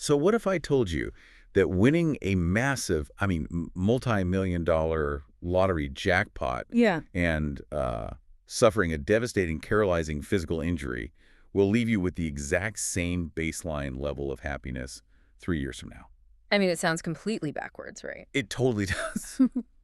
So what if I told you that winning a massive, multi-million dollar lottery jackpot Yeah. and suffering a devastating, paralyzing physical injury will leave you with the exact same baseline level of happiness 3 years from now? I mean, it sounds completely backwards, right? It totally does.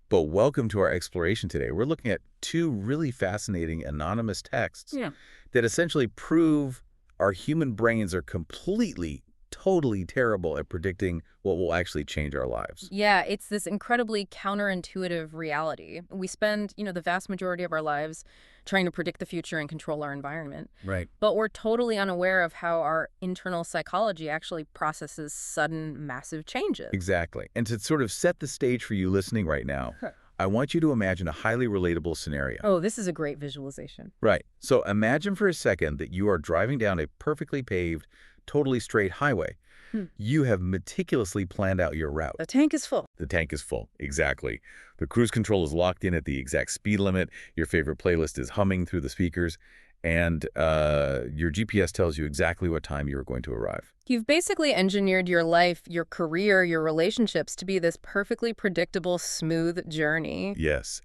But welcome to our exploration today. We're looking at two really fascinating anonymous texts Yeah. that essentially prove our human brains are completely, totally terrible at predicting what will actually change our lives. Yeah, it's this incredibly counterintuitive reality. We spend, the vast majority of our lives trying to predict the future and control our environment. Right. But we're totally unaware of how our internal psychology actually processes sudden, massive changes. Exactly. And to sort of set the stage for you listening right now, I want you to imagine a highly relatable scenario. Oh, this is a great visualization. Right. So imagine for a second that you are driving down a perfectly paved, totally straight highway. You have meticulously planned out your route. The tank is full. The tank is full. Exactly. The cruise control is locked in at the exact speed limit. Your favorite playlist is humming through the speakers. And your GPS tells you exactly what time you are going to arrive. You've basically engineered your life, your career, your relationships to be this perfectly predictable, smooth journey. Yes.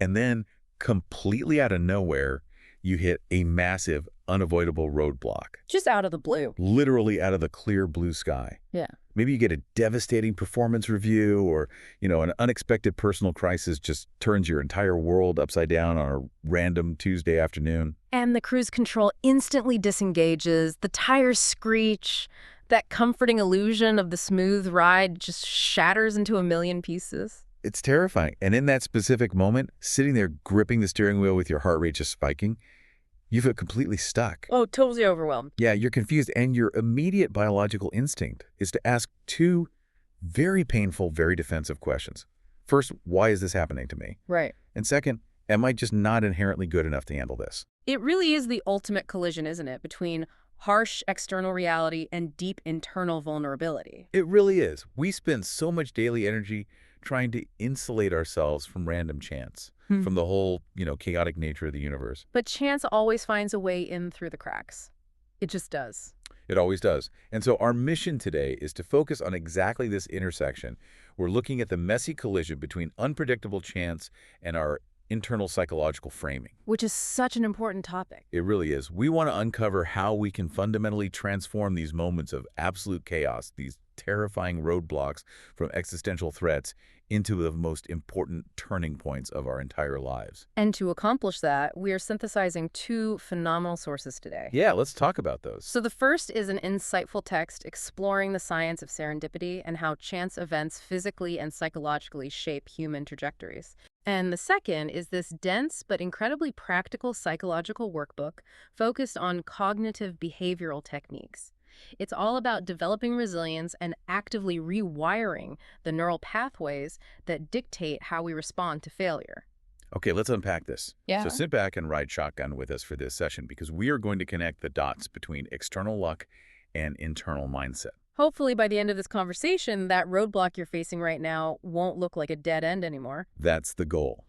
And then, completely out of nowhere, you hit a massive, unavoidable roadblock. Just out of the blue. Literally out of the clear blue sky. Yeah. Maybe you get a devastating performance review, or, an unexpected personal crisis just turns your entire world upside down on a random Tuesday afternoon. And the cruise control instantly disengages, the tires screech, that comforting illusion of the smooth ride just shatters into a million pieces. It's terrifying. And in that specific moment, sitting there gripping the steering wheel with your heart rate just spiking, you feel completely stuck. Oh, totally overwhelmed. Yeah, you're confused, and your immediate biological instinct is to ask two very painful, very defensive questions. First, why is this happening to me? Right. And second, am I just not inherently good enough to handle this? It really is the ultimate collision, isn't it, between harsh external reality and deep internal vulnerability. It really is. We spend so much daily energy trying to insulate ourselves from random chance, from the whole, chaotic nature of the universe. But chance always finds a way in through the cracks. It just does. It always does. And so our mission today is to focus on exactly this intersection. We're looking at the messy collision between unpredictable chance and our internal psychological framing. Which is such an important topic. It really is. We want to uncover how we can fundamentally transform these moments of absolute chaos, these terrifying roadblocks from existential threats, into the most important turning points of our entire lives. And to accomplish that, we are synthesizing two phenomenal sources today. Yeah, let's talk about those. So the first is an insightful text exploring the science of serendipity and how chance events physically and psychologically shape human trajectories. And the second is this dense but incredibly practical psychological workbook focused on cognitive behavioral techniques. It's all about developing resilience and actively rewiring the neural pathways that dictate how we respond to failure. Okay, let's unpack this. Yeah. So sit back and ride shotgun with us for this session, because we are going to connect the dots between external luck and internal mindset. Hopefully by the end of this conversation, that roadblock you're facing right now won't look like a dead end anymore. That's the goal.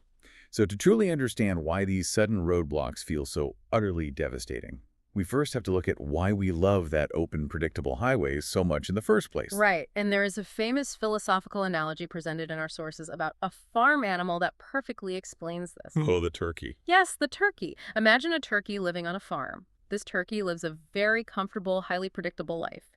So to truly understand why these sudden roadblocks feel so utterly devastating, we first have to look at why we love that open, predictable highways so much in the first place. Right. And there is a famous philosophical analogy presented in our sources about a farm animal that perfectly explains this. Oh, the turkey. Yes, the turkey. Imagine a turkey living on a farm. This turkey lives a very comfortable, highly predictable life.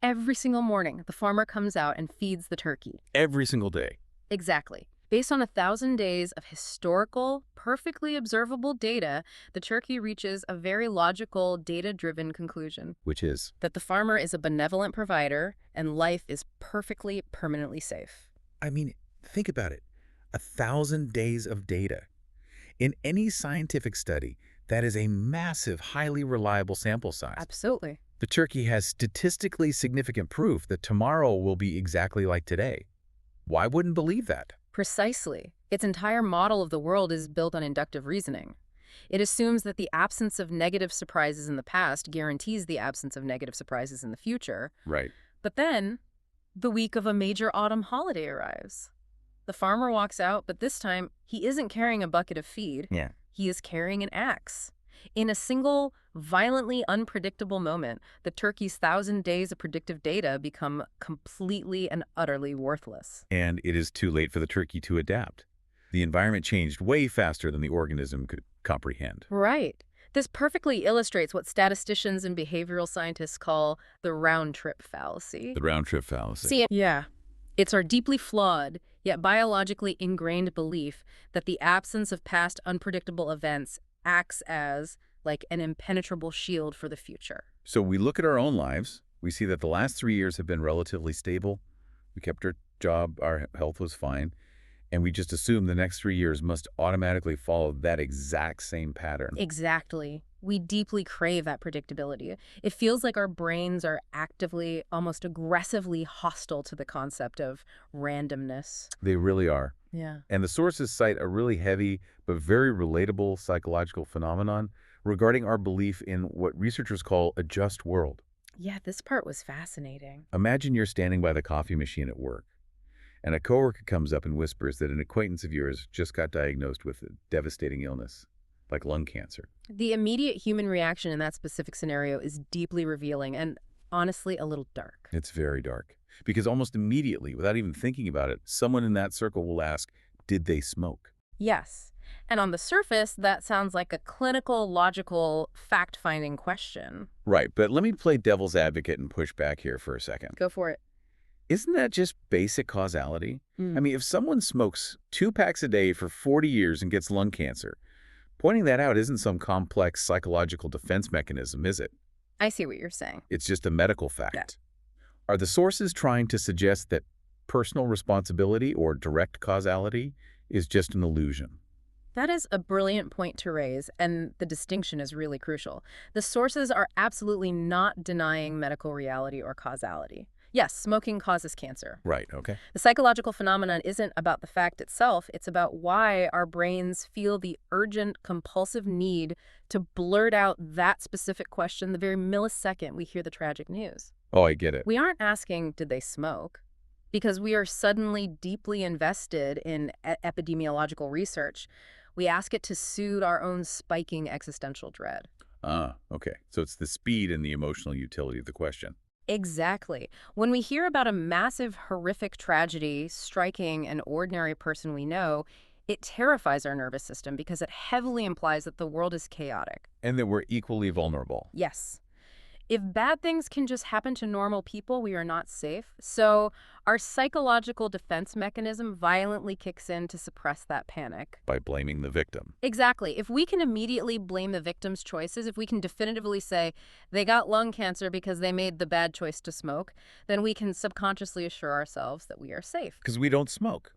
Every single morning, the farmer comes out and feeds the turkey. Every single day. Exactly. Based on 1,000 days of historical, perfectly observable data, the turkey reaches a very logical, data-driven conclusion. Which is? That the farmer is a benevolent provider and life is perfectly, permanently safe. I mean, think about it. 1,000 days of data. In any scientific study, that is a massive, highly reliable sample size. Absolutely. The turkey has statistically significant proof that tomorrow will be exactly like today. Why wouldn't believe that? Precisely. Its entire model of the world is built on inductive reasoning. It assumes that the absence of negative surprises in the past guarantees the absence of negative surprises in the future. Right. But then, the week of a major autumn holiday arrives. The farmer walks out, but this time, he isn't carrying a bucket of feed. Yeah. He is carrying an axe. In a single, violently unpredictable moment, the turkey's 1,000 days of predictive data become completely and utterly worthless. And it is too late for the turkey to adapt. The environment changed way faster than the organism could comprehend. Right. This perfectly illustrates what statisticians and behavioral scientists call the round-trip fallacy. The round-trip fallacy. Yeah. It's our deeply flawed, yet biologically ingrained belief that the absence of past unpredictable events acts as, like, an impenetrable shield for the future. So we look at our own lives. We see that the last 3 years have been relatively stable. We kept our job, our health was fine. And we just assume the next 3 years must automatically follow that exact same pattern. Exactly. We deeply crave that predictability. It feels like our brains are actively, almost aggressively hostile to the concept of randomness. They really are. Yeah. And the sources cite a really heavy but very relatable psychological phenomenon regarding our belief in what researchers call a just world. Yeah, this part was fascinating. Imagine you're standing by the coffee machine at work, and a coworker comes up and whispers that an acquaintance of yours just got diagnosed with a devastating illness, like lung cancer. The immediate human reaction in that specific scenario is deeply revealing and honestly a little dark. It's very dark. Because almost immediately, without even thinking about it, someone in that circle will ask, did they smoke? Yes. And on the surface, that sounds like a clinical, logical, fact-finding question. Right, but let me play devil's advocate and push back here for a second. Go for it. Isn't that just basic causality? I mean, if someone smokes 2 packs a day for 40 years and gets lung cancer, pointing that out isn't some complex psychological defense mechanism, is it? I see what you're saying. It's just a medical fact. Yeah. Are the sources trying to suggest that personal responsibility or direct causality is just an illusion? That is a brilliant point to raise, and the distinction is really crucial. The sources are absolutely not denying medical reality or causality. Yes, smoking causes cancer. Right, okay. The psychological phenomenon isn't about the fact itself, it's about why our brains feel the urgent, compulsive need to blurt out that specific question the very millisecond we hear the tragic news. Oh, I get it. We aren't asking, did they smoke? Because we are suddenly deeply invested in epidemiological research. We ask it to soothe our own spiking existential dread. Ah, okay. So it's the speed and the emotional utility of the question. Exactly. When we hear about a massive, horrific tragedy striking an ordinary person we know, it terrifies our nervous system because it heavily implies that the world is chaotic. And that we're equally vulnerable. Yes. If bad things can just happen to normal people, we are not safe. So our psychological defense mechanism violently kicks in to suppress that panic. By blaming the victim. Exactly. If we can immediately blame the victim's choices, if we can definitively say they got lung cancer because they made the bad choice to smoke, then we can subconsciously assure ourselves that we are safe. Because we don't smoke.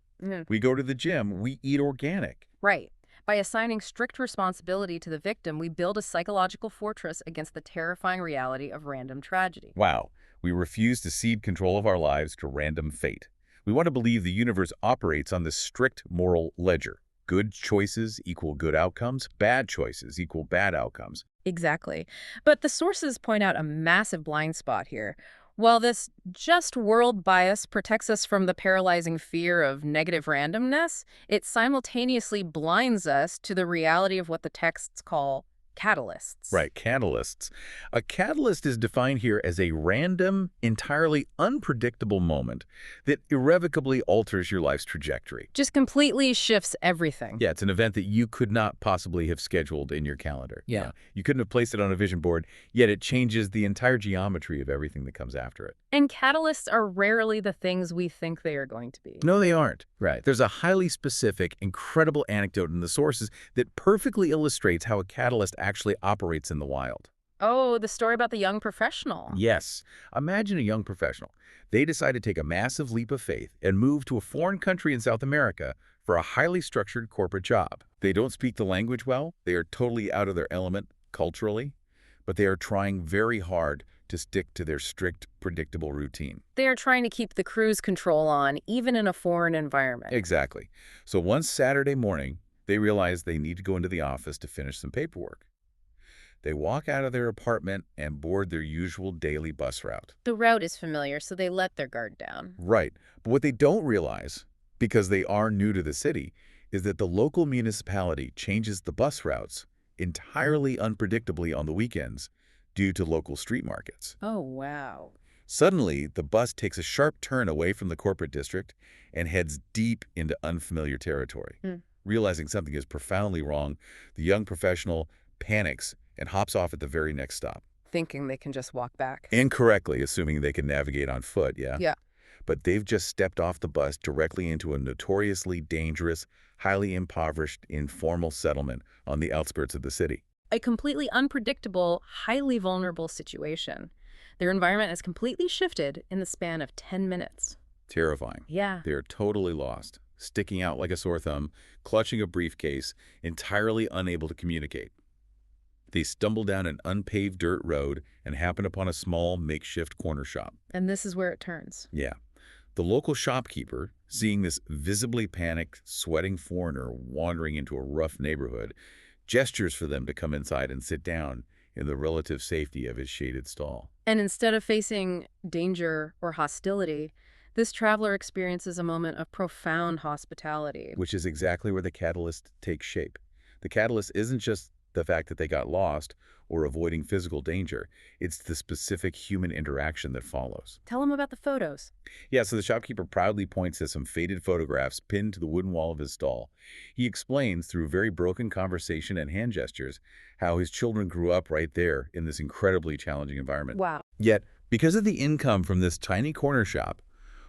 We go to the gym, we eat organic. Right. By assigning strict responsibility to the victim, we build a psychological fortress against the terrifying reality of random tragedy. Wow. We refuse to cede control of our lives to random fate. We want to believe the universe operates on this strict moral ledger. Good choices equal good outcomes. Bad choices equal bad outcomes. Exactly. But the sources point out a massive blind spot here. While this just world bias protects us from the paralyzing fear of negative randomness, it simultaneously blinds us to the reality of what the texts call catalysts. Right, catalysts. A catalyst is defined here as a random, entirely unpredictable moment that irrevocably alters your life's trajectory. Just completely shifts everything. Yeah, it's an event that you could not possibly have scheduled in your calendar. Yeah. You couldn't have placed it on a vision board, yet it changes the entire geometry of everything that comes after it. And catalysts are rarely the things we think they are going to be. No, they aren't. Right. There's a highly specific, incredible anecdote in the sources that perfectly illustrates how a catalyst actually operates in the wild. Oh, the story about the young professional. Yes. Imagine a young professional. They decide to take a massive leap of faith and move to a foreign country in South America for a highly structured corporate job. They don't speak the language well. They are totally out of their element culturally, but they are trying very hard to stick to their strict, predictable routine. They are trying to keep the cruise control on, even in a foreign environment. Exactly. So one Saturday morning, they realize they need to go into the office to finish some paperwork. They walk out of their apartment and board their usual daily bus route. The route is familiar, so they let their guard down. Right. But what they don't realize, because they are new to the city, is that the local municipality changes the bus routes entirely unpredictably on the weekends due to local street markets. Oh, wow. Suddenly, the bus takes a sharp turn away from the corporate district and heads deep into unfamiliar territory. Mm. Realizing something is profoundly wrong, the young professional panics and hops off at the very next stop. Thinking they can just walk back. Incorrectly assuming they can navigate on foot, yeah? Yeah. But they've just stepped off the bus directly into a notoriously dangerous, highly impoverished, informal settlement on the outskirts of the city. A completely unpredictable, highly vulnerable situation. Their environment has completely shifted in the span of 10 minutes. Terrifying. Yeah. They are totally lost, sticking out like a sore thumb, clutching a briefcase, entirely unable to communicate. They stumble down an unpaved dirt road and happen upon a small, makeshift corner shop. And this is where it turns. Yeah. The local shopkeeper, seeing this visibly panicked, sweating foreigner wandering into a rough neighborhood, gestures for them to come inside and sit down in the relative safety of his shaded stall. And instead of facing danger or hostility, this traveler experiences a moment of profound hospitality. Which is exactly where the catalyst takes shape. The catalyst isn't just the fact that they got lost or avoiding physical danger. It's the specific human interaction that follows. Tell them about the photos. Yeah, so the shopkeeper proudly points to some faded photographs pinned to the wooden wall of his stall. He explains through very broken conversation and hand gestures how his children grew up right there in this incredibly challenging environment. Wow. Yet, because of the income from this tiny corner shop,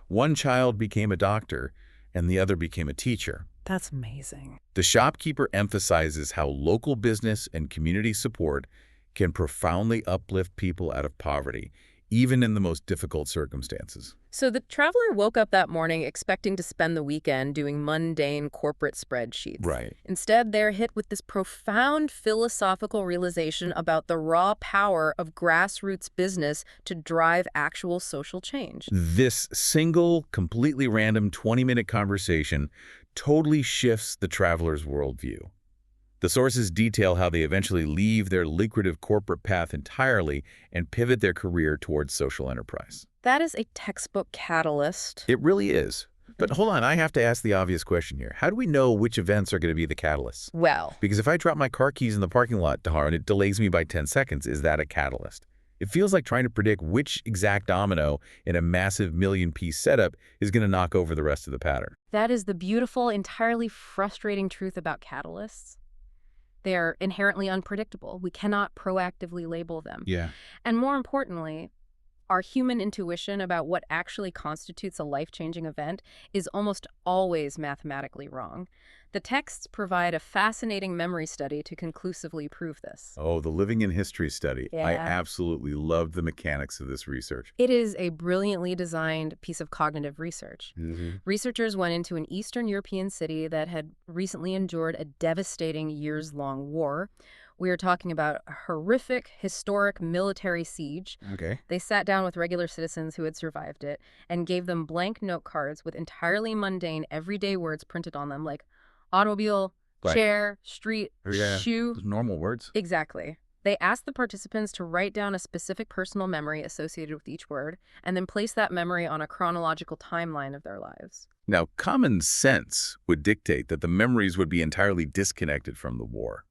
one child became a doctor and the other became a teacher. That's amazing. The shopkeeper emphasizes how local business and community support can profoundly uplift people out of poverty, even in the most difficult circumstances. So the traveler woke up that morning expecting to spend the weekend doing mundane corporate spreadsheets. Right. Instead, they're hit with this profound philosophical realization about the raw power of grassroots business to drive actual social change. This single, completely random 20-minute conversation totally shifts the traveler's worldview. The sources detail how they eventually leave their lucrative corporate path entirely and pivot their career towards social enterprise. That is a textbook catalyst. It really is. But hold on, I have to ask the obvious question here. How do we know which events are going to be the catalysts? Well, Because if I drop my car keys in the parking lot, Tahar, and it delays me by 10 seconds, is that a catalyst? It feels like trying to predict which exact domino in a massive million-piece setup is going to knock over the rest of the pattern. that is the beautiful, entirely frustrating truth about catalysts. They are inherently unpredictable. We cannot proactively label them. Yeah. And more importantly, our human intuition about what actually constitutes a life-changing event is almost always mathematically wrong. The texts provide a fascinating memory study to conclusively prove this. Oh, the living in history study. I Yeah. absolutely loved the mechanics of this research. It is a brilliantly designed piece of cognitive research. Mm-hmm. Researchers went into an Eastern European city that had recently endured a devastating years-long war. We are talking about a horrific, historic military siege. Okay. They sat down with regular citizens who had survived it and gave them blank note cards with entirely mundane, everyday words printed on them, like automobile, Right. chair, street, Yeah. shoe. Those normal words. Exactly. They asked the participants to write down a specific personal memory associated with each word and then place that memory on a chronological timeline of their lives. Now, common sense would dictate that the memories would be entirely disconnected from the war.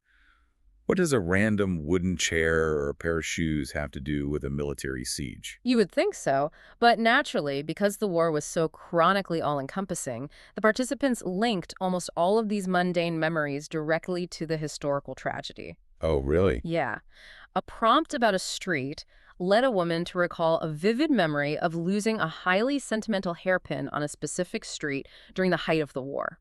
What does a random wooden chair or a pair of shoes have to do with a military siege? You would think so, but naturally, because the war was so chronically all-encompassing, the participants linked almost all of these mundane memories directly to the historical tragedy. Oh, really? Yeah. A prompt about a street led a woman to recall a vivid memory of losing a highly sentimental hairpin on a specific street during the height of the war.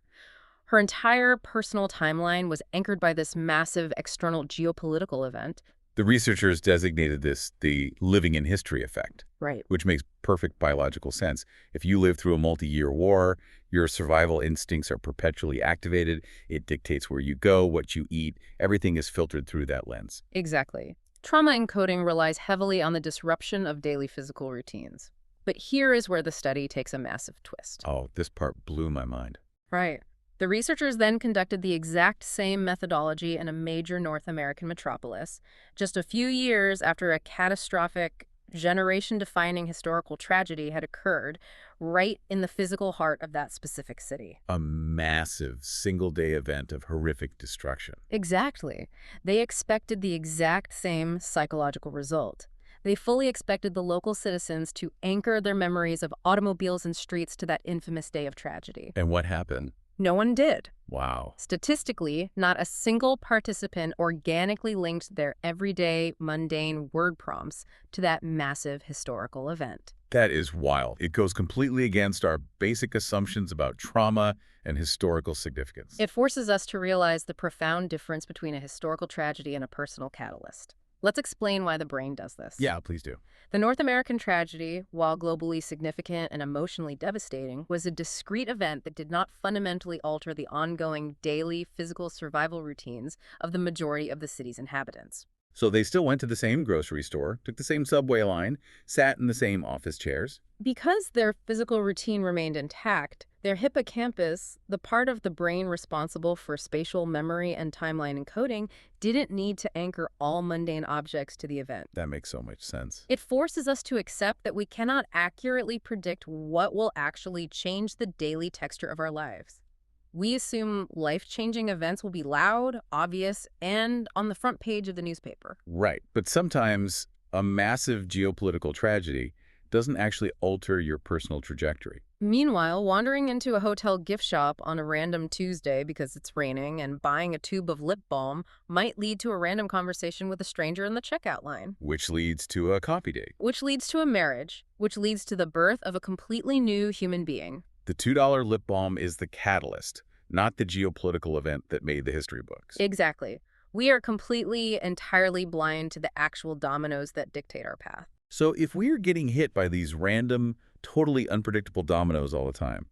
Her entire personal timeline was anchored by this massive external geopolitical event. The researchers designated this the living in history effect, Right. which makes perfect biological sense. If you live through a multi-year war, your survival instincts are perpetually activated. It dictates where you go, what you eat. Everything is filtered through that lens. Exactly. Trauma encoding relies heavily on the disruption of daily physical routines. But here is where the study takes a massive twist. Oh, this part blew my mind. Right. The researchers then conducted the exact same methodology in a major North American metropolis, just a few years after a catastrophic generation-defining historical tragedy had occurred right in the physical heart of that specific city. A massive single-day event of horrific destruction. Exactly. They expected the exact same psychological result. They fully expected the local citizens to anchor their memories of automobiles and streets to that infamous day of tragedy. And what happened? No one did. Wow. Statistically, not a single participant organically linked their everyday, mundane word prompts to that massive historical event. That is wild. It goes completely against our basic assumptions about trauma and historical significance. It forces us to realize the profound difference between a historical tragedy and a personal catalyst. Let's explain why the brain does this. Yeah, please do. The North American tragedy, while globally significant and emotionally devastating, was a discrete event that did not fundamentally alter the ongoing daily physical survival routines of the majority of the city's inhabitants. So they still went to the same grocery store, took the same subway line, sat in the same office chairs. Because their physical routine remained intact, their hippocampus, the part of the brain responsible for spatial memory and timeline encoding, didn't need to anchor all mundane objects to the event. That makes so much sense. It forces us to accept that we cannot accurately predict what will actually change the daily texture of our lives. We assume life-changing events will be loud, obvious, and on the front page of the newspaper. Right. But sometimes a massive geopolitical tragedy doesn't actually alter your personal trajectory. Meanwhile, wandering into a hotel gift shop on a random Tuesday because it's raining and buying a tube of lip balm might lead to a random conversation with a stranger in the checkout line. Which leads to a coffee date. Which leads to a marriage, which leads to the birth of a completely new human being. The $2 lip balm is the catalyst, not the geopolitical event that made the history books. Exactly. We are completely, entirely blind to the actual dominoes that dictate our path. So if we're getting hit by these random, totally unpredictable dominoes all the time,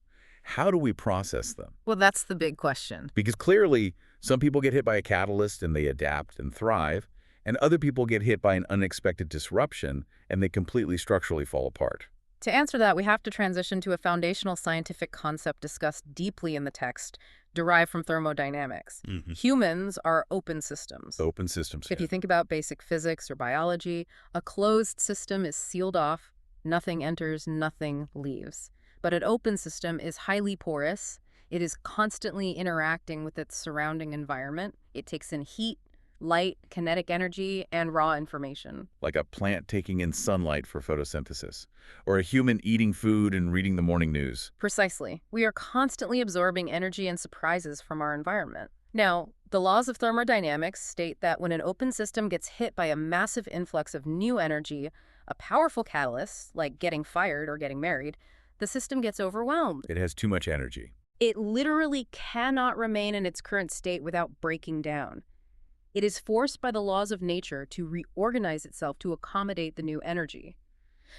how do we process them? Well, that's the big question. Because clearly, some people get hit by a catalyst and they adapt and thrive, and other people get hit by an unexpected disruption and they completely structurally fall apart. To answer that, we have to transition to a foundational scientific concept discussed deeply in the text, derived from thermodynamics. Humans are open systems. Open systems. If you think about basic physics or biology, a closed system is sealed off, nothing enters, nothing leaves. But an open system is highly porous. It is constantly interacting with its surrounding environment. It takes in heat, light, kinetic energy, and raw information. Like a plant taking in sunlight for photosynthesis, or a human eating food and reading the morning news. Precisely. We are constantly absorbing energy and surprises from our environment. Now, the laws of thermodynamics state that when an open system gets hit by a massive influx of new energy, a powerful catalyst, like getting fired or getting married, the system gets overwhelmed. It has too much energy. It literally cannot remain in its current state without breaking down. It is forced by the laws of nature to reorganize itself to accommodate the new energy.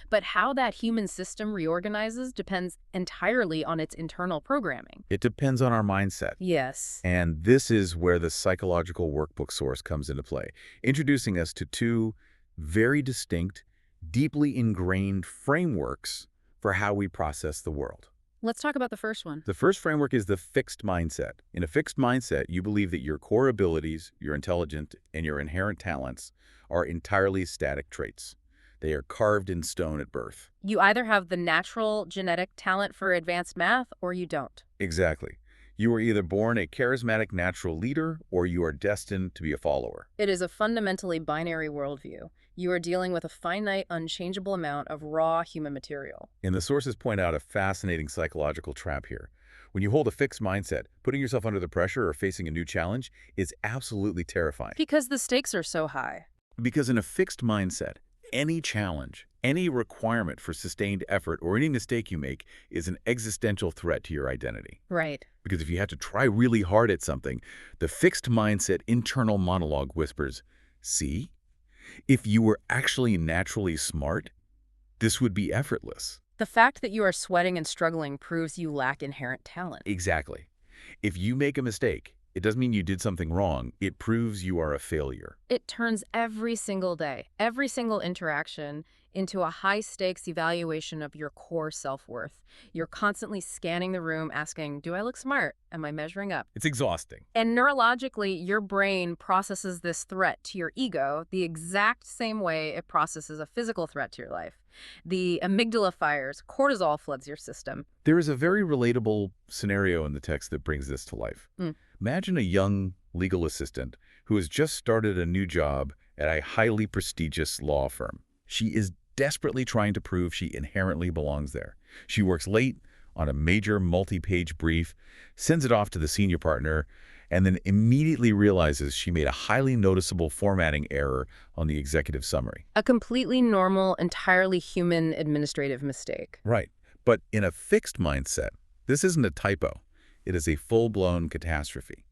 But how that human system reorganizes depends entirely on its internal programming. It depends on our mindset. Yes. And this is where the psychological workbook source comes into play, introducing us to two very distinct, deeply ingrained frameworks for how we process the world. Let's talk about the first one. The first framework is the fixed mindset. In a fixed mindset, you believe that your core abilities, your intelligence, and your inherent talents are entirely static traits. They are carved in stone at birth. You either have the natural genetic talent for advanced math or you don't. Exactly. You are either born a charismatic natural leader or you are destined to be a follower. It is a fundamentally binary worldview. You are dealing with a finite, unchangeable amount of raw human material. And the sources point out a fascinating psychological trap here. When you hold a fixed mindset, putting yourself under the pressure or facing a new challenge is absolutely terrifying. Because the stakes are so high. Because in a fixed mindset, any challenge, any requirement for sustained effort, or any mistake you make is an existential threat to your identity. Right. Because if you have to try really hard at something, the fixed mindset internal monologue whispers, see? If you were actually naturally smart, this would be effortless. The fact that you are sweating and struggling proves you lack inherent talent. Exactly. If you make a mistake, it doesn't mean you did something wrong. It proves you are a failure. It turns every single day, every single interaction into a high-stakes evaluation of your core self-worth. You're constantly scanning the room, asking, do I look smart? Am I measuring up? It's exhausting. And neurologically, your brain processes this threat to your ego the exact same way it processes a physical threat to your life. The amygdala fires, cortisol floods your system. There is a very relatable scenario in the text that brings this to life. Imagine a young legal assistant who has just started a new job at a highly prestigious law firm. She is desperately trying to prove she inherently belongs there. She works late on a major multi-page brief, sends it off to the senior partner, and then immediately realizes she made a highly noticeable formatting error on the executive summary. A completely normal, entirely human administrative mistake. Right. But in a fixed mindset, this isn't a typo. It is a full-blown catastrophe.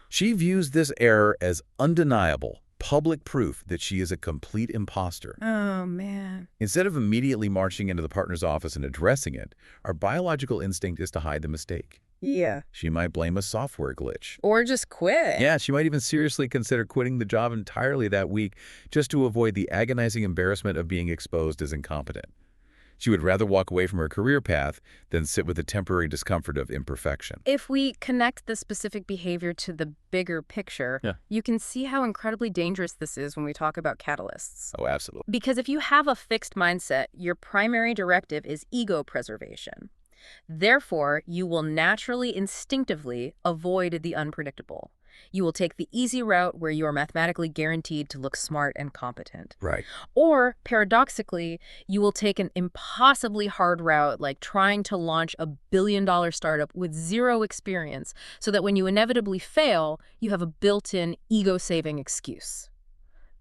She views this error as undeniable, public proof that she is a complete imposter. Oh, man. Instead of immediately marching into the partner's office and addressing it, our biological instinct is to hide the mistake. Yeah. She might blame a software glitch. Or just quit. Yeah, she might even seriously consider quitting the job entirely that week just to avoid the agonizing embarrassment of being exposed as incompetent. She would rather walk away from her career path than sit with the temporary discomfort of imperfection. If we connect the specific behavior to the bigger picture, you can see how incredibly dangerous this is when we talk about catalysts. Oh, absolutely. Because if you have a fixed mindset, your primary directive is ego preservation. Therefore, you will naturally, instinctively avoid the unpredictable. You will take the easy route where you are mathematically guaranteed to look smart and competent. Right. Or, paradoxically, you will take an impossibly hard route like trying to launch a billion-dollar startup with zero experience so that when you inevitably fail, you have a built-in ego-saving excuse.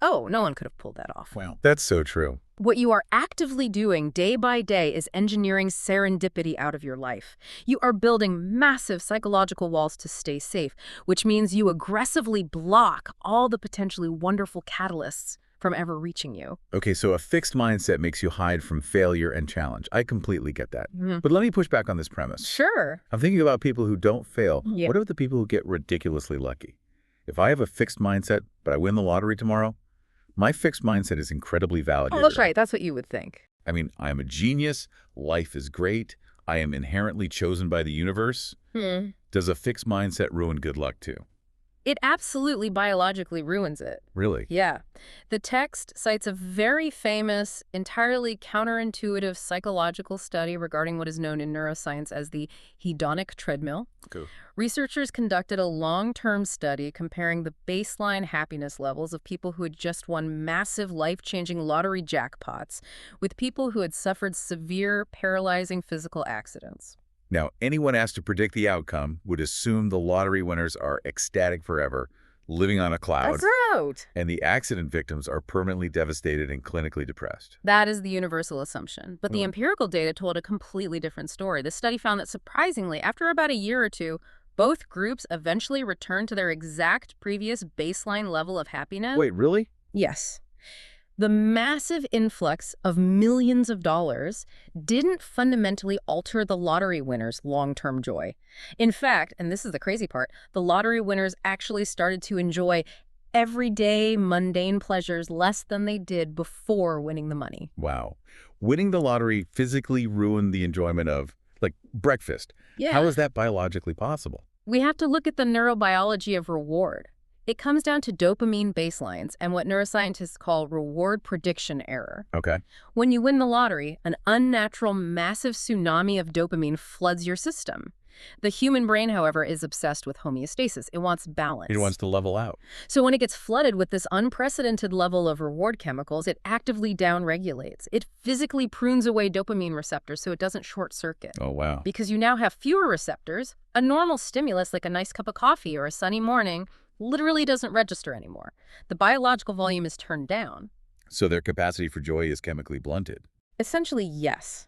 Oh, no one could have pulled that off. Wow. That's so true. What you are actively doing day by day is engineering serendipity out of your life. You are building massive psychological walls to stay safe, which means you aggressively block all the potentially wonderful catalysts from ever reaching you. Okay, so a fixed mindset makes you hide from failure and challenge. I completely get that. But let me push back on this premise. Sure. I'm thinking about people who don't fail. Yeah. What about the people who get ridiculously lucky? If I have a fixed mindset, but I win the lottery tomorrow, my fixed mindset is incredibly validated. Oh, that's right. That's what you would think. I mean, I am a genius. Life is great. I am inherently chosen by the universe. Does a fixed mindset ruin good luck too? It absolutely biologically ruins it. Really? Yeah. The text cites a very famous, entirely counterintuitive psychological study regarding what is known in neuroscience as the hedonic treadmill. Cool. Researchers conducted a long-term study comparing the baseline happiness levels of people who had just won massive life-changing lottery jackpots with people who had suffered severe, paralyzing physical accidents. Now, anyone asked to predict the outcome would assume the lottery winners are ecstatic forever, living on a cloud. That's right. And the accident victims are permanently devastated and clinically depressed. That is the universal assumption. But the empirical data told a completely different story. The study found that surprisingly, after about a year or two, both groups eventually returned to their exact previous baseline level of happiness. Wait, really? Yes. The massive influx of millions of dollars didn't fundamentally alter the lottery winners' long-term joy. In fact, and this is the crazy part, the lottery winners actually started to enjoy everyday, mundane pleasures less than they did before winning the money. Wow. Winning the lottery physically ruined the enjoyment of, like, breakfast. Yeah. How is that biologically possible? We have to look at the neurobiology of reward. It comes down to dopamine baselines and what neuroscientists call reward prediction error. Okay. When you win the lottery, an unnatural massive tsunami of dopamine floods your system. The human brain, however, is obsessed with homeostasis. It wants balance. It wants to level out. So when it gets flooded with this unprecedented level of reward chemicals, it actively downregulates. It physically prunes away dopamine receptors so it doesn't short circuit. Oh, wow. Because you now have fewer receptors, a normal stimulus like a nice cup of coffee or a sunny morning literally doesn't register anymore. The biological volume is turned down. So their capacity for joy is chemically blunted. Essentially, yes.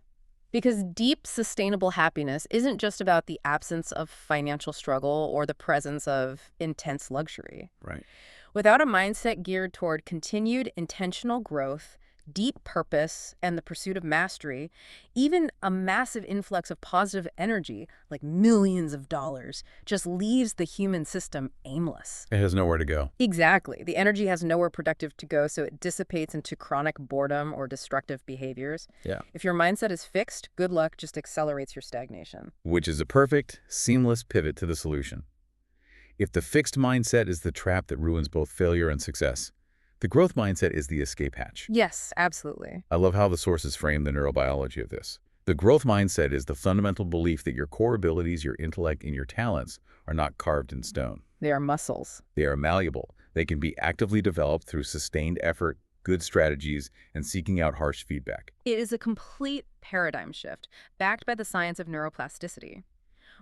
Because deep, sustainable happiness isn't just about the absence of financial struggle or the presence of intense luxury. Right. Without a mindset geared toward continued intentional growth, deep purpose and the pursuit of mastery, even a massive influx of positive energy, like millions of dollars, just leaves the human system aimless. It has nowhere to go. Exactly. The energy has nowhere productive to go, so it dissipates into chronic boredom or destructive behaviors. Yeah. If your mindset is fixed, good luck just accelerates your stagnation. Which is a perfect, seamless pivot to the solution. If the fixed mindset is the trap that ruins both failure and success, the growth mindset is the escape hatch. Yes, absolutely. I love how the sources frame the neurobiology of this. The growth mindset is the fundamental belief that your core abilities, your intellect, and your talents are not carved in stone. They are muscles. They are malleable. They can be actively developed through sustained effort, good strategies, and seeking out harsh feedback. It is a complete paradigm shift, backed by the science of neuroplasticity.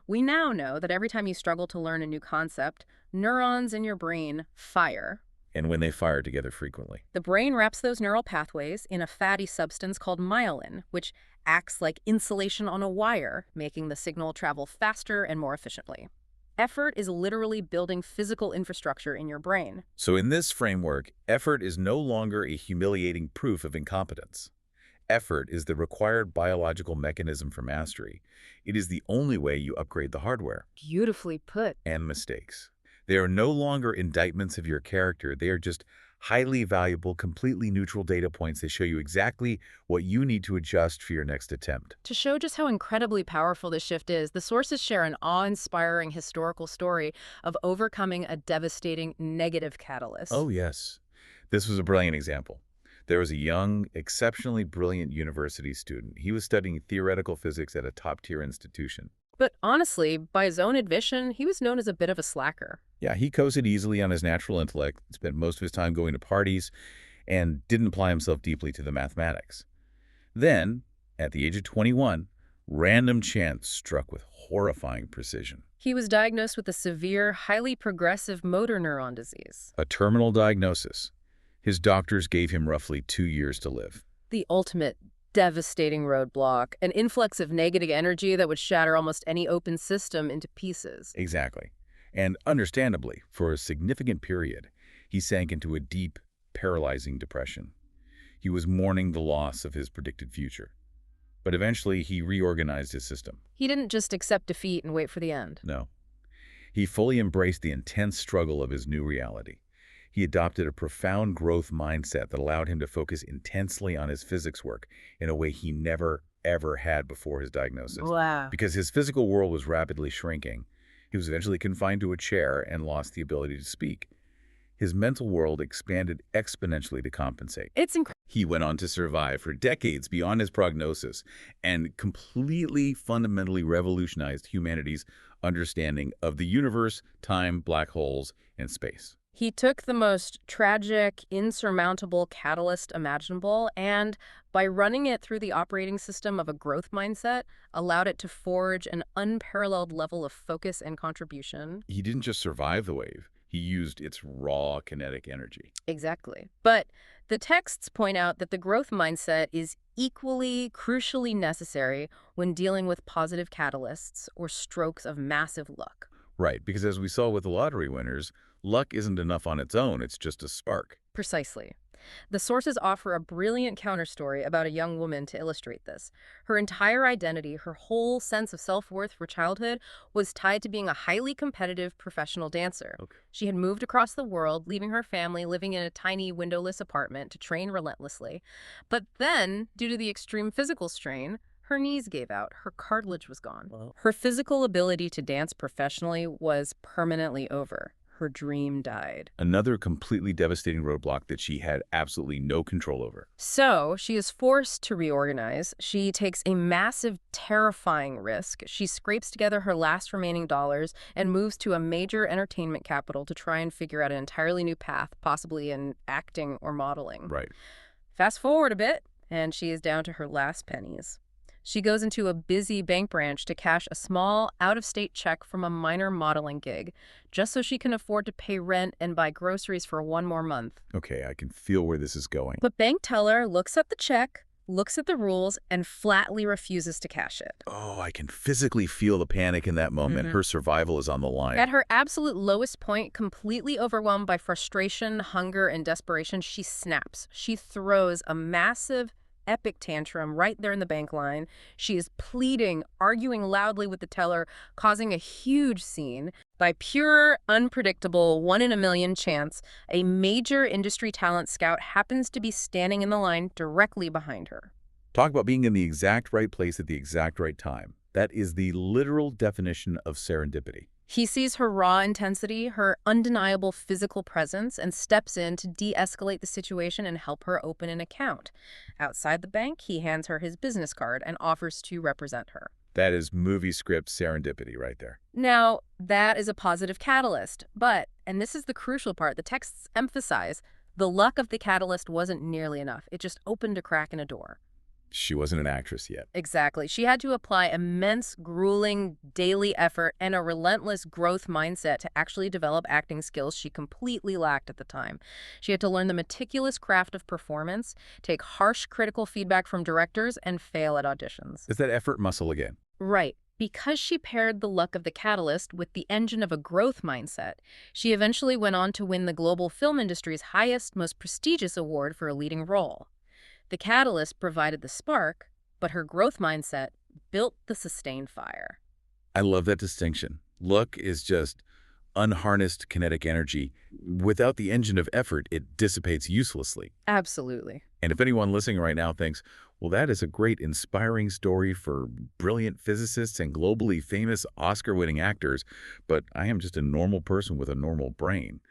We now know that every time you struggle to learn a new concept, neurons in your brain fire. And when they fire together frequently. The brain wraps those neural pathways in a fatty substance called myelin, which acts like insulation on a wire, making the signal travel faster and more efficiently. Effort is literally building physical infrastructure in your brain. So in this framework, effort is no longer a humiliating proof of incompetence. Effort is the required biological mechanism for mastery. It is the only way you upgrade the hardware. Beautifully put. And mistakes. They are no longer indictments of your character. They are just highly valuable, completely neutral data points that show you exactly what you need to adjust for your next attempt. To show just how incredibly powerful this shift is, the sources share an awe-inspiring historical story of overcoming a devastating negative catalyst. Oh, yes. This was a brilliant example. There was a young, exceptionally brilliant university student. He was studying theoretical physics at a top-tier institution. But honestly, by his own admission, he was known as a bit of a slacker. Yeah, he coasted easily on his natural intellect, spent most of his time going to parties, and didn't apply himself deeply to the mathematics. Then, at the age of 21, random chance struck with horrifying precision. He was diagnosed with a severe, highly progressive motor neuron disease. A terminal diagnosis. His doctors gave him roughly 2 years to live. The ultimate devastating roadblock, an influx of negative energy that would shatter almost any open system into pieces. Exactly. And understandably, for a significant period, he sank into a deep, paralyzing depression. He was mourning the loss of his predicted future. But eventually, he reorganized his system. He didn't just accept defeat and wait for the end. No. He fully embraced the intense struggle of his new reality. He adopted a profound growth mindset that allowed him to focus intensely on his physics work in a way he never, ever had before his diagnosis. Wow. Because his physical world was rapidly shrinking, he was eventually confined to a chair and lost the ability to speak. His mental world expanded exponentially to compensate. It's incredible. He went on to survive for decades beyond his prognosis and completely, fundamentally revolutionized humanity's understanding of the universe, time, black holes, and space. He took the most tragic, insurmountable catalyst imaginable and, by running it through the operating system of a growth mindset, allowed it to forge an unparalleled level of focus and contribution. He didn't just survive the wave. He used its raw kinetic energy. Exactly. But the texts point out that the growth mindset is equally, crucially necessary when dealing with positive catalysts or strokes of massive luck. Right, because as we saw with the lottery winners, luck isn't enough on its own, it's just a spark. Precisely. The sources offer a brilliant counterstory about a young woman to illustrate this. Her entire identity, her whole sense of self-worth for childhood, was tied to being a highly competitive professional dancer. Okay. She had moved across the world, leaving her family, living in a tiny windowless apartment to train relentlessly. But then, due to the extreme physical strain, her knees gave out, her cartilage was gone. Wow. Her physical ability to dance professionally was permanently over. Her dream died. Another completely devastating roadblock that she had absolutely no control over. So she is forced to reorganize. She takes a massive, terrifying risk. She scrapes together her last remaining dollars and moves to a major entertainment capital to try and figure out an entirely new path, possibly in acting or modeling. Right. Fast forward a bit, and she is down to her last pennies. She goes into a busy bank branch to cash a small, out-of-state check from a minor modeling gig, just so she can afford to pay rent and buy groceries for one more month. Okay, I can feel where this is going. But bank teller looks at the check, looks at the rules, and flatly refuses to cash it. Oh, I can physically feel the panic in that moment. Her survival is on the line. At her absolute lowest point, completely overwhelmed by frustration, hunger, and desperation, she snaps. She throws a massive, epic tantrum right there in the bank line. She is pleading, arguing loudly with the teller, causing a huge scene. By pure, unpredictable, one-in-a-million chance, a major industry talent scout happens to be standing in the line directly behind her. Talk about being in the exact right place at the exact right time. That is the literal definition of serendipity. He sees her raw intensity, her undeniable physical presence, and steps in to de-escalate the situation and help her open an account. Outside the bank, he hands her his business card and offers to represent her. That is movie script serendipity right there. Now, that is a positive catalyst, but, and this is the crucial part, the texts emphasize, the luck of the catalyst wasn't nearly enough. It just opened a crack in a door. She wasn't an actress yet. Exactly. She had to apply immense, grueling, daily effort and a relentless growth mindset to actually develop acting skills she completely lacked at the time. She had to learn the meticulous craft of performance, take harsh critical feedback from directors, and fail at auditions. It's that effort muscle again. Right. Because she paired the luck of the catalyst with the engine of a growth mindset, she eventually went on to win the global film industry's highest, most prestigious award for a leading role. The catalyst provided the spark, but her growth mindset built the sustained fire. I love that distinction. Luck is just unharnessed kinetic energy. Without the engine of effort, it dissipates uselessly. Absolutely. And if anyone listening right now thinks, well, that is a great, inspiring story for brilliant physicists and globally famous Oscar-winning actors, but I am just a normal person with a normal brain,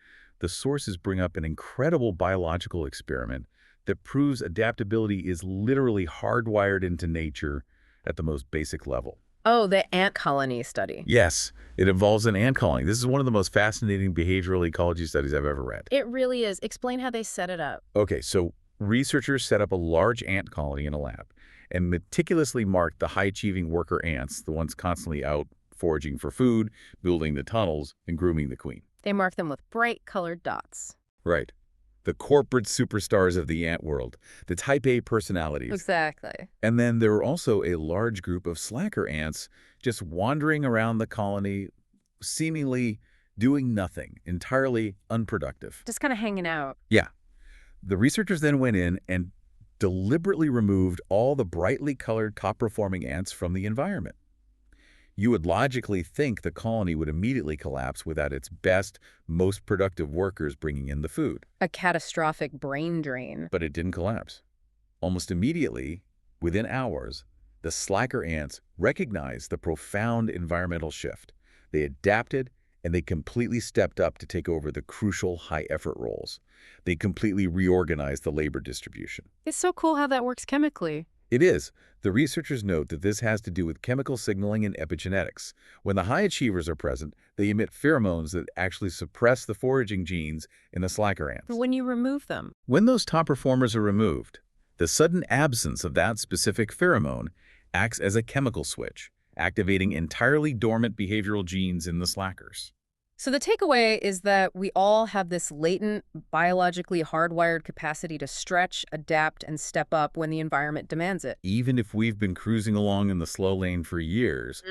the sources bring up an incredible biological experiment that proves adaptability is literally hardwired into nature at the most basic level. Oh, the ant colony study. Yes, it involves an ant colony. This is one of the most fascinating behavioral ecology studies I've ever read. It really is. Explain how they set it up. Okay, so researchers set up a large ant colony in a lab and meticulously marked the high-achieving worker ants, the ones constantly out foraging for food, building the tunnels, and grooming the queen. They mark them with bright colored dots. Right. The corporate superstars of the ant world, the type A personalities. Exactly. And then there were also a large group of slacker ants just wandering around the colony, seemingly doing nothing, entirely unproductive. Just kind of hanging out. Yeah. The researchers then went in and deliberately removed all the brightly colored top-performing ants from the environment. You would logically think the colony would immediately collapse without its best, most productive workers bringing in the food. A catastrophic brain drain. But it didn't collapse. Almost immediately, within hours, the slacker ants recognized the profound environmental shift. They adapted, and they completely stepped up to take over the crucial high-effort roles. They completely reorganized the labor distribution. It's so cool how that works chemically. It is. The researchers note that this has to do with chemical signaling and epigenetics. When the high achievers are present, they emit pheromones that actually suppress the foraging genes in the slacker ants. When you remove them. When those top performers are removed, the sudden absence of that specific pheromone acts as a chemical switch, activating entirely dormant behavioral genes in the slackers. So the takeaway is that we all have this latent, biologically hardwired capacity to stretch, adapt, and step up when the environment demands it. Even if we've been cruising along in the slow lane for years,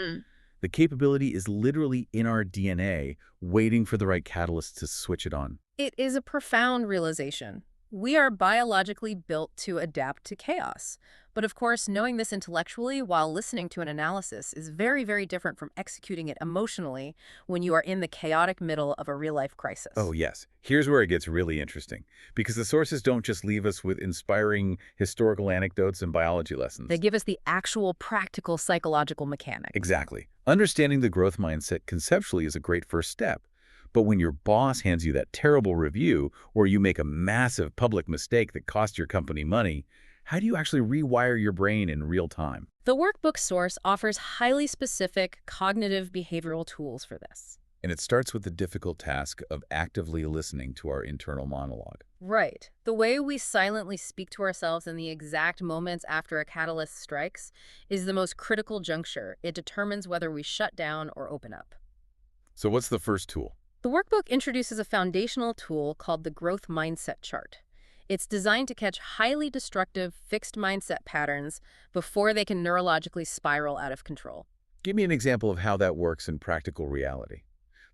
the capability is literally in our DNA, waiting for the right catalyst to switch it on. It is a profound realization. We are biologically built to adapt to chaos. But of course, knowing this intellectually while listening to an analysis is very, very different from executing it emotionally when you are in the chaotic middle of a real-life crisis. Oh, yes. Here's where it gets really interesting, because the sources don't just leave us with inspiring historical anecdotes and biology lessons. They give us the actual practical psychological mechanics. Exactly. Understanding the growth mindset conceptually is a great first step. But when your boss hands you that terrible review or you make a massive public mistake that costs your company money, how do you actually rewire your brain in real time? The workbook source offers highly specific cognitive behavioral tools for this. And it starts with the difficult task of actively listening to our internal monologue. Right. The way we silently speak to ourselves in the exact moments after a catalyst strikes is the most critical juncture. It determines whether we shut down or open up. So what's the first tool? The workbook introduces a foundational tool called the growth mindset chart. It's designed to catch highly destructive, fixed mindset patterns before they can neurologically spiral out of control. Give me an example of how that works in practical reality.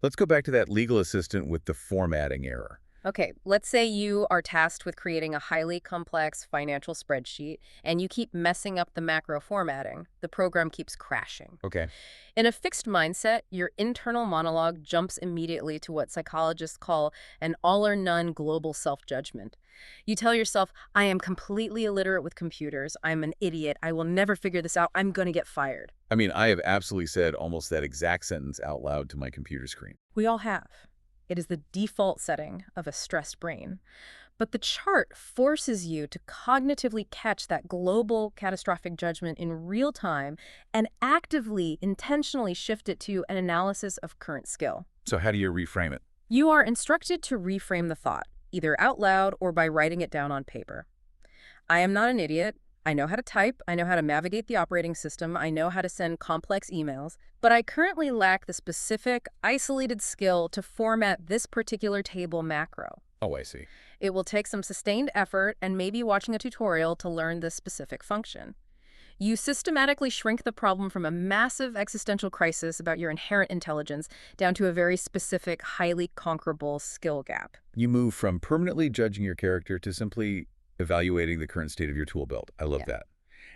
Let's go back to that legal assistant with the formatting error. Okay, let's say you are tasked with creating a highly complex financial spreadsheet and you keep messing up the macro formatting. The program keeps crashing. Okay. In a fixed mindset, your internal monologue jumps immediately to what psychologists call an all or none global self-judgment. You tell yourself, I am completely illiterate with computers. I'm an idiot. I will never figure this out. I'm going to get fired. I mean, I have absolutely said almost that exact sentence out loud to my computer screen. We all have. It is the default setting of a stressed brain. But the chart forces you to cognitively catch that global catastrophic judgment in real time and actively, intentionally shift it to an analysis of current skill. So how do you reframe it? You are instructed to reframe the thought, either out loud or by writing it down on paper. I am not an idiot. I know how to type. I know how to navigate the operating system. I know how to send complex emails. But I currently lack the specific, isolated skill to format this particular table macro. Oh, I see. It will take some sustained effort and maybe watching a tutorial to learn this specific function. You systematically shrink the problem from a massive existential crisis about your inherent intelligence down to a very specific, highly conquerable skill gap. You move from permanently judging your character to simply evaluating the current state of your tool belt. I love that.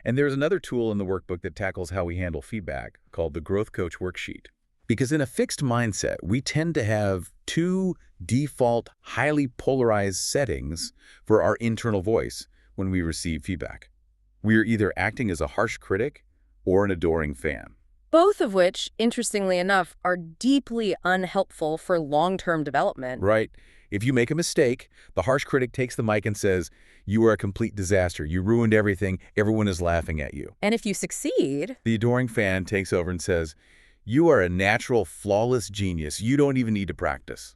And there's another tool in the workbook that tackles how we handle feedback called the Growth Coach Worksheet. Because in a fixed mindset, we tend to have two default, highly polarized settings for our internal voice when we receive feedback. We are either acting as a harsh critic or an adoring fan. Both of which, interestingly enough, are deeply unhelpful for long-term development. Right? If you make a mistake, the harsh critic takes the mic and says, you are a complete disaster. You ruined everything. Everyone is laughing at you. And if you succeed, The adoring fan takes over and says, you are a natural, flawless genius. You don't even need to practice.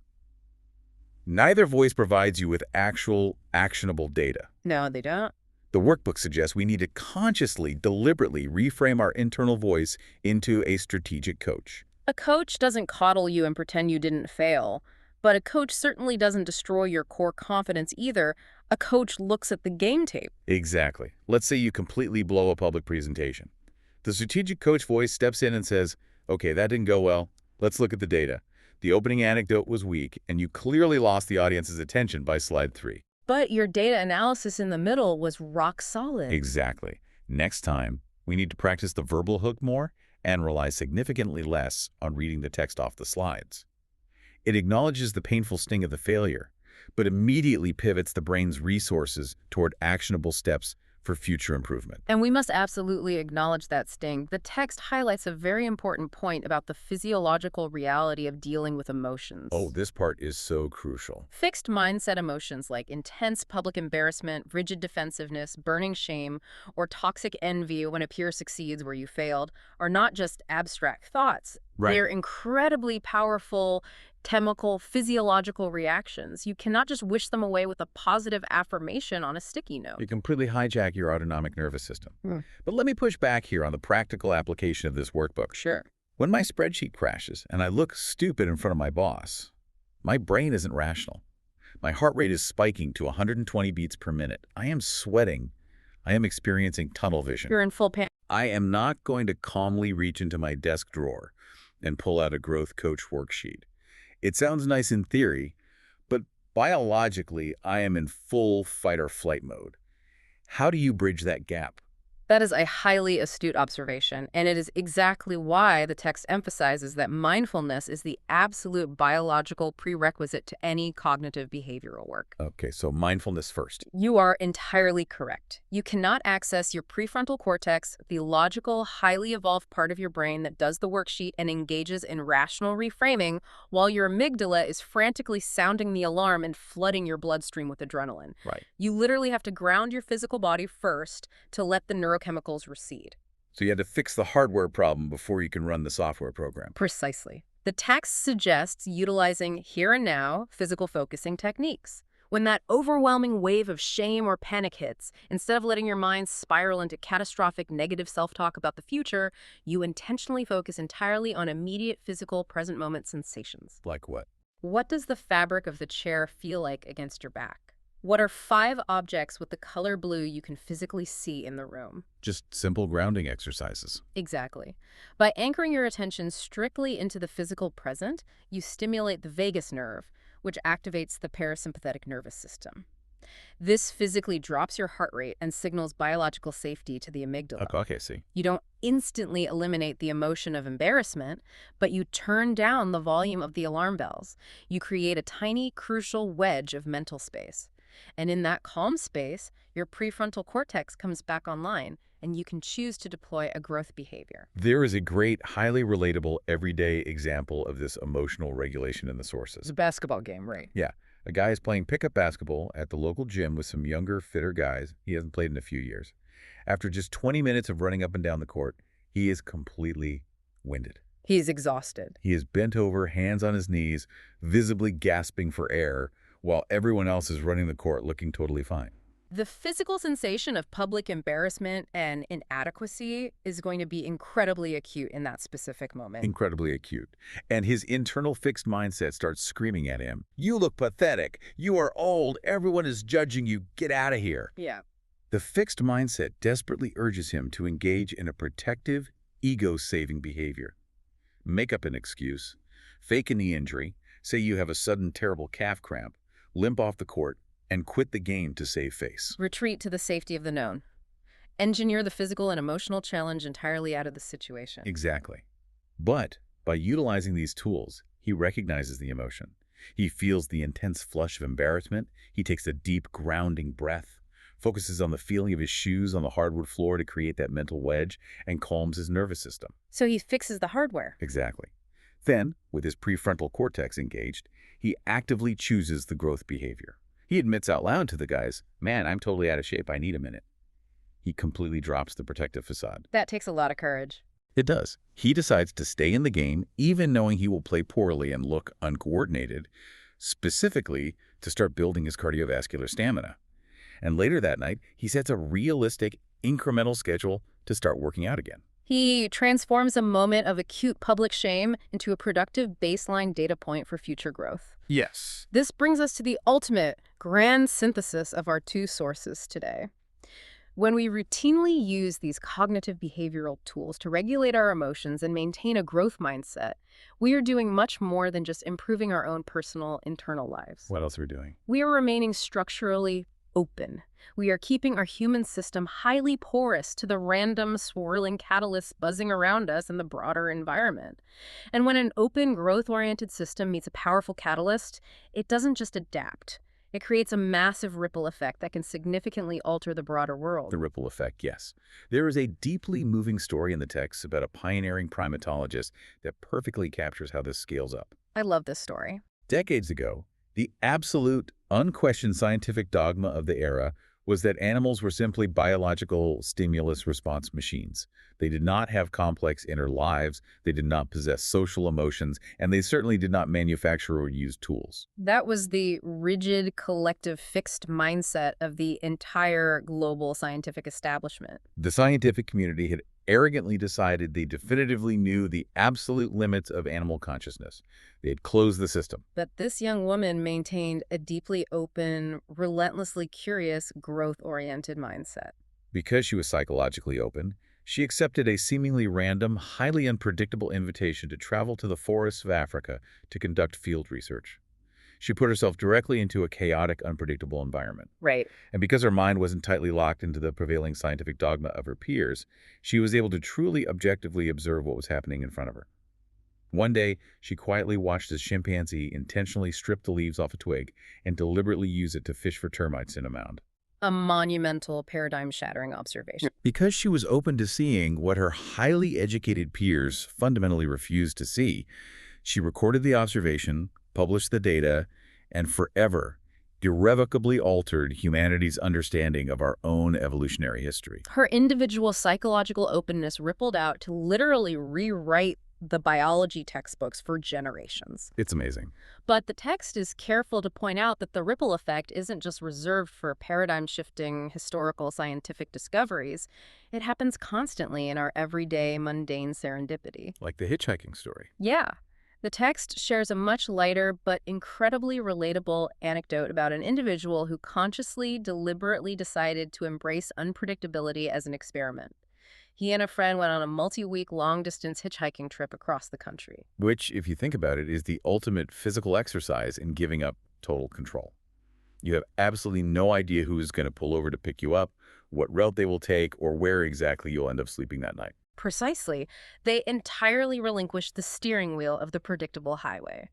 Neither voice provides you with actual, actionable data. no, they don't. The workbook suggests we need to consciously, deliberately reframe our internal voice into a strategic coach. A coach doesn't coddle you and pretend you didn't fail, but a coach certainly doesn't destroy your core confidence either. A coach looks at the game tape. Exactly. Let's say you completely blow a public presentation. The strategic coach voice steps in and says, okay, that didn't go well. Let's look at the data. The opening anecdote was weak, and you clearly lost the audience's attention by slide 3. But your data analysis in the middle was rock solid. Exactly. Next time, we need to practice the verbal hook more and rely significantly less on reading the text off the slides. It acknowledges the painful sting of the failure, but immediately pivots the brain's resources toward actionable steps for future improvement. And we must absolutely acknowledge that sting. The text highlights a very important point about the physiological reality of dealing with emotions. Oh, this part is so crucial. Fixed mindset emotions like intense public embarrassment, rigid defensiveness, burning shame, or toxic envy when a peer succeeds where you failed are not just abstract thoughts. Right. They're incredibly powerful chemical, physiological reactions. You cannot just wish them away with a positive affirmation on a sticky note. You completely hijack your autonomic nervous system. Hmm. But let me push back here on the practical application of this workbook. Sure. When my spreadsheet crashes and I look stupid in front of my boss, my brain isn't rational. My heart rate is spiking to 120 beats per minute. I am sweating. I am experiencing tunnel vision. You're in full panic. I am not going to calmly reach into my desk drawer and pull out a growth coach worksheet. It sounds nice in theory, but biologically, I am in full fight or flight mode. How do you bridge that gap? That is a highly astute observation, and it is exactly why the text emphasizes that mindfulness is the absolute biological prerequisite to any cognitive behavioral work. Okay, so mindfulness first. You are entirely correct. You cannot access your prefrontal cortex, the logical, highly evolved part of your brain that does the worksheet and engages in rational reframing, while your amygdala is frantically sounding the alarm and flooding your bloodstream with adrenaline. Right. You literally have to ground your physical body first to let the neurochemicals recede. So you had to fix the hardware problem before you can run the software program. Precisely. The text suggests utilizing here and now physical focusing techniques. When that overwhelming wave of shame or panic hits, instead of letting your mind spiral into catastrophic negative self-talk about the future, you intentionally focus entirely on immediate physical present moment sensations. Like what? What does the fabric of the chair feel like against your back? What are 5 objects with the color blue you can physically see in the room? Just simple grounding exercises. Exactly. By anchoring your attention strictly into the physical present, you stimulate the vagus nerve, which activates the parasympathetic nervous system. This physically drops your heart rate and signals biological safety to the amygdala. Okay, see. You don't instantly eliminate the emotion of embarrassment, but you turn down the volume of the alarm bells. You create a tiny, crucial wedge of mental space. And in that calm space, your prefrontal cortex comes back online, and you can choose to deploy a growth behavior. There is a great, highly relatable, everyday example of this emotional regulation in the It's sources. a basketball game, right? Yeah, a guy is playing pickup basketball at the local gym with some younger, fitter guys he hasn't played in a few years. After just 20 minutes of running up and down the court, he is completely winded. He's exhausted. He is bent over, hands on his knees, visibly gasping for air, while everyone else is running the court looking totally fine. The physical sensation of public embarrassment and inadequacy is going to be incredibly acute in that specific moment. Incredibly acute. And his internal fixed mindset starts screaming at him, "You look pathetic. You are old. Everyone is judging you. Get out of here." Yeah. The fixed mindset desperately urges him to engage in a protective, ego-saving behavior. Make up an excuse, fake a knee injury, say you have a sudden terrible calf cramp, limp off the court, and quit the game to save face. Retreat to the safety of the known. Engineer the physical and emotional challenge entirely out of the situation. Exactly. But by utilizing these tools, he recognizes the emotion. He feels the intense flush of embarrassment. He takes a deep, grounding breath, focuses on the feeling of his shoes on the hardwood floor to create that mental wedge, and calms his nervous system. So he fixes the hardware. Exactly. Then, with his prefrontal cortex engaged, he actively chooses the growth behavior. He admits out loud to the guys, "Man, I'm totally out of shape. I need a minute." He completely drops the protective facade. That takes a lot of courage. It does. He decides to stay in the game, even knowing he will play poorly and look uncoordinated, specifically to start building his cardiovascular stamina. And later that night, he sets a realistic, incremental schedule to start working out again. He transforms a moment of acute public shame into a productive baseline data point for future growth. Yes. This brings us to the ultimate grand synthesis of our 2 sources today. When we routinely use these cognitive behavioral tools to regulate our emotions and maintain a growth mindset, we are doing much more than just improving our own personal internal lives. What else are we doing? We are remaining structurally open. We are keeping our human system highly porous to the random swirling catalysts buzzing around us in the broader environment. And when an open, growth-oriented system meets a powerful catalyst, it doesn't just adapt. It creates a massive ripple effect that can significantly alter the broader world. The ripple effect, yes. There is a deeply moving story in the text about a pioneering primatologist that perfectly captures how this scales up. I love this story. Decades ago, the absolute, unquestioned scientific dogma of the era was that animals were simply biological stimulus response machines. They did not have complex inner lives, they did not possess social emotions, and they certainly did not manufacture or use tools. That was the rigid, collective, fixed mindset of the entire global scientific establishment. The scientific community had arrogantly decided they definitively knew the absolute limits of animal consciousness. They had closed the system. But this young woman maintained a deeply open, relentlessly curious, growth-oriented mindset. Because she was psychologically open, she accepted a seemingly random, highly unpredictable invitation to travel to the forests of Africa to conduct field research. She put herself directly into a chaotic, unpredictable environment. Right. And because her mind wasn't tightly locked into the prevailing scientific dogma of her peers, she was able to truly objectively observe what was happening in front of her. One day, she quietly watched a chimpanzee intentionally strip the leaves off a twig and deliberately use it to fish for termites in a mound. A monumental, paradigm-shattering observation. Because she was open to seeing what her highly educated peers fundamentally refused to see, she recorded the observation, published the data, and forever, irrevocably altered humanity's understanding of our own evolutionary history. Her individual psychological openness rippled out to literally rewrite the biology textbooks for generations. It's amazing. But the text is careful to point out that the ripple effect isn't just reserved for paradigm-shifting historical scientific discoveries. It happens constantly in our everyday, mundane serendipity. Like the hitchhiking story. Yeah. The text shares a much lighter but incredibly relatable anecdote about an individual who consciously, deliberately decided to embrace unpredictability as an experiment. He and a friend went on a multi-week long-distance hitchhiking trip across the country. Which, if you think about it, is the ultimate physical exercise in giving up total control. You have absolutely no idea who is going to pull over to pick you up, what route they will take, or where exactly you'll end up sleeping that night. Precisely, they entirely relinquished the steering wheel of the predictable highway.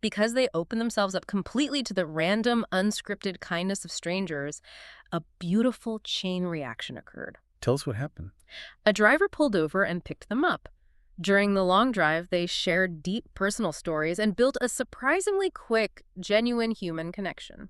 Because they opened themselves up completely to the random, unscripted kindness of strangers, a beautiful chain reaction occurred. Tell us what happened. A driver pulled over and picked them up. During the long drive, they shared deep personal stories and built a surprisingly quick, genuine human connection.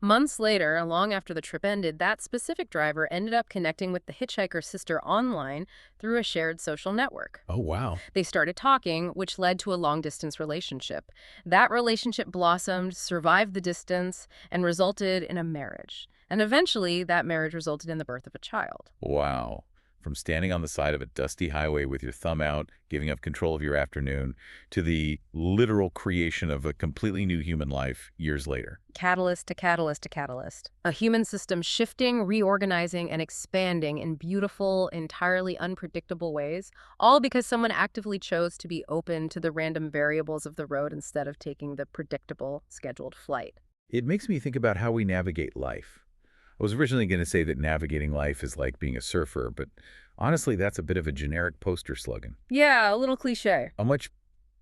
Months later, long after the trip ended, that specific driver ended up connecting with the hitchhiker's sister online through a shared social network. Oh, wow. They started talking, which led to a long-distance relationship. That relationship blossomed, survived the distance, and resulted in a marriage. And eventually, that marriage resulted in the birth of a child. Wow. From standing on the side of a dusty highway with your thumb out, giving up control of your afternoon, to the literal creation of a completely new human life years later. Catalyst to catalyst to catalyst. A human system shifting, reorganizing, and expanding in beautiful, entirely unpredictable ways, all because someone actively chose to be open to the random variables of the road instead of taking the predictable, scheduled flight. It makes me think about how we navigate life. I was originally going to say that navigating life is like being a surfer, but honestly, that's a bit of a generic poster slogan. Yeah, a little cliche. A much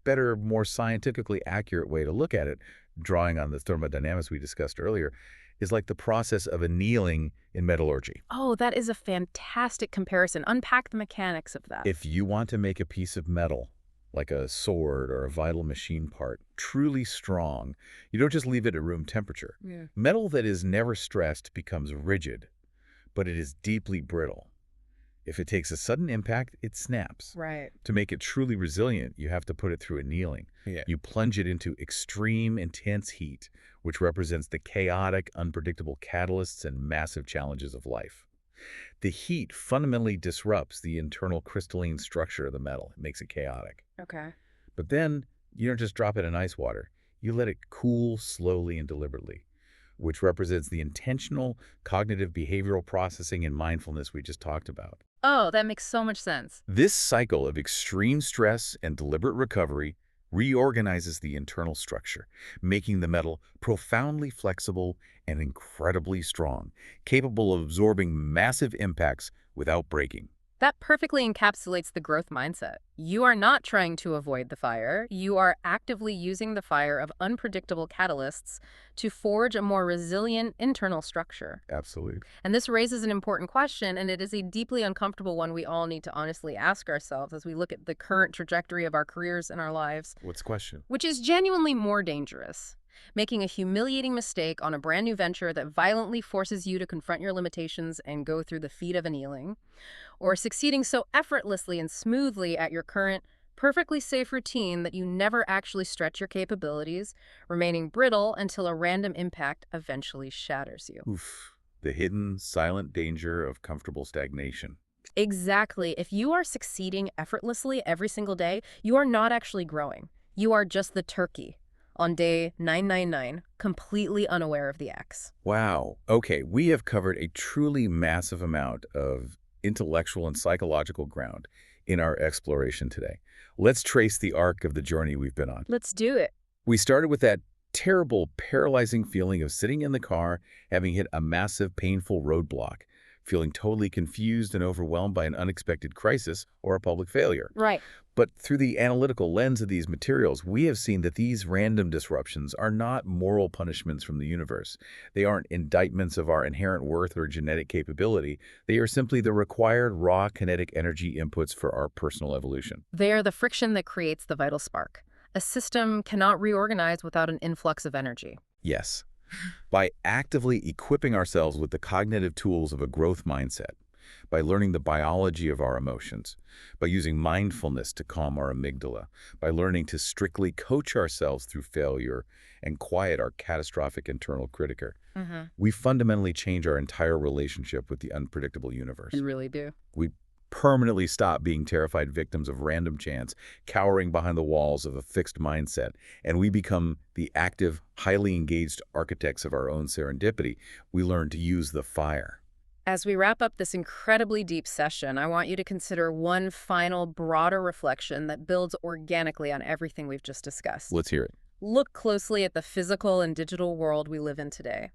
better, more scientifically accurate way to look at it, drawing on the thermodynamics we discussed earlier, is like the process of annealing in metallurgy. Oh, that is a fantastic comparison. Unpack the mechanics of that. If you want to make a piece of metal, like a sword or a vital machine part, truly strong, you don't just leave it at room temperature. Yeah. Metal that is never stressed becomes rigid, but it is deeply brittle. If it takes a sudden impact, it snaps. Right. To make it truly resilient, you have to put it through annealing. You plunge it into extreme, intense heat, which represents the chaotic, unpredictable catalysts and massive challenges of life. The heat fundamentally disrupts the internal crystalline structure of the metal. It makes it chaotic. Okay. But then, you don't just drop it in ice water. You let it cool slowly and deliberately, which represents the intentional cognitive behavioral processing and mindfulness we just talked about. Oh, that makes so much sense. This cycle of extreme stress and deliberate recovery reorganizes the internal structure, making the metal profoundly flexible and incredibly strong, capable of absorbing massive impacts without breaking. That perfectly encapsulates the growth mindset. You are not trying to avoid the fire. You are actively using the fire of unpredictable catalysts to forge a more resilient internal structure. Absolutely. And this raises an important question, and it is a deeply uncomfortable one we all need to honestly ask ourselves as we look at the current trajectory of our careers and our lives. What's the question? Which is genuinely more dangerous. Making a humiliating mistake on a brand new venture that violently forces you to confront your limitations and go through the feat of annealing, or succeeding so effortlessly and smoothly at your current, perfectly safe routine that you never actually stretch your capabilities, remaining brittle until a random impact eventually shatters you. Oof. The hidden, silent danger of comfortable stagnation. Exactly. If you are succeeding effortlessly every single day, you are not actually growing. You are just the turkey on day 999, completely unaware of the X. Wow. Okay, we have covered a truly massive amount of intellectual and psychological ground in our exploration today. Let's trace the arc of the journey we've been on. Let's do it. We started with that terrible, paralyzing feeling of sitting in the car, having hit a massive, painful roadblock, feeling totally confused and overwhelmed by an unexpected crisis or a public failure. Right. But through the analytical lens of these materials, we have seen that these random disruptions are not moral punishments from the universe. They aren't indictments of our inherent worth or genetic capability. They are simply the required raw kinetic energy inputs for our personal evolution. They are the friction that creates the vital spark. A system cannot reorganize without an influx of energy. Yes. By actively equipping ourselves with the cognitive tools of a growth mindset, by learning the biology of our emotions, by using mindfulness to calm our amygdala, by learning to strictly coach ourselves through failure and quiet our catastrophic internal critic, we fundamentally change our entire relationship with the unpredictable universe. You really do. We permanently stop being terrified victims of random chance, cowering behind the walls of a fixed mindset, and we become the active, highly engaged architects of our own serendipity. We learn to use the fire. As we wrap up this incredibly deep session, I want you to consider one final, broader reflection that builds organically on everything we've just discussed. Let's hear it. Look closely at the physical and digital world we live in today.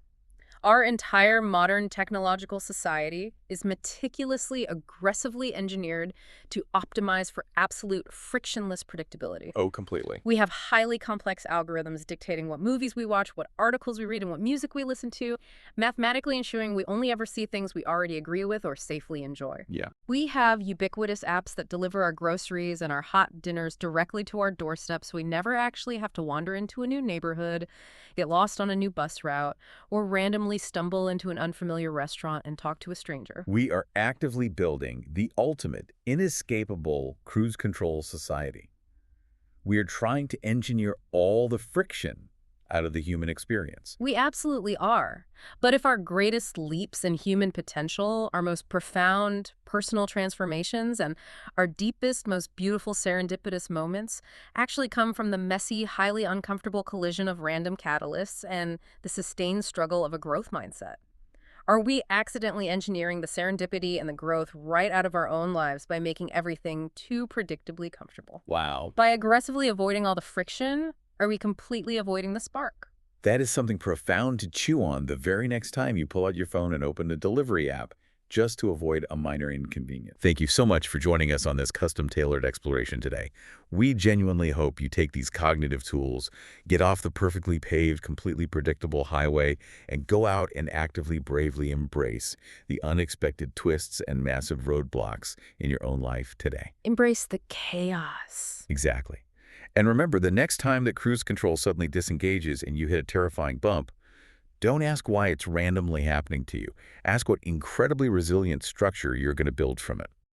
Our entire modern technological society is meticulously, aggressively engineered to optimize for absolute frictionless predictability. Oh, completely. We have highly complex algorithms dictating what movies we watch, what articles we read, and what music we listen to, mathematically ensuring we only ever see things we already agree with or safely enjoy. Yeah. We have ubiquitous apps that deliver our groceries and our hot dinners directly to our doorstep, so we never actually have to wander into a new neighborhood, get lost on a new bus route, or randomly stumble into an unfamiliar restaurant and talk to a stranger. We are actively building the ultimate, inescapable cruise control society. We are trying to engineer all the friction out of the human experience. We absolutely are. But if our greatest leaps in human potential, our most profound personal transformations, and our deepest, most beautiful serendipitous moments actually come from the messy, highly uncomfortable collision of random catalysts and the sustained struggle of a growth mindset? Are we accidentally engineering the serendipity and the growth right out of our own lives by making everything too predictably comfortable? Wow. By aggressively avoiding all the friction, are we completely avoiding the spark? That is something profound to chew on the very next time you pull out your phone and open a delivery app, just to avoid a minor inconvenience. Thank you so much for joining us on this custom-tailored exploration today. We genuinely hope you take these cognitive tools, get off the perfectly paved, completely predictable highway, and go out and actively, bravely embrace the unexpected twists and massive roadblocks in your own life today. Embrace the chaos. Exactly. And remember, the next time that cruise control suddenly disengages and you hit a terrifying bump, don't ask why it's randomly happening to you. Ask what incredibly resilient structure you're going to build from it.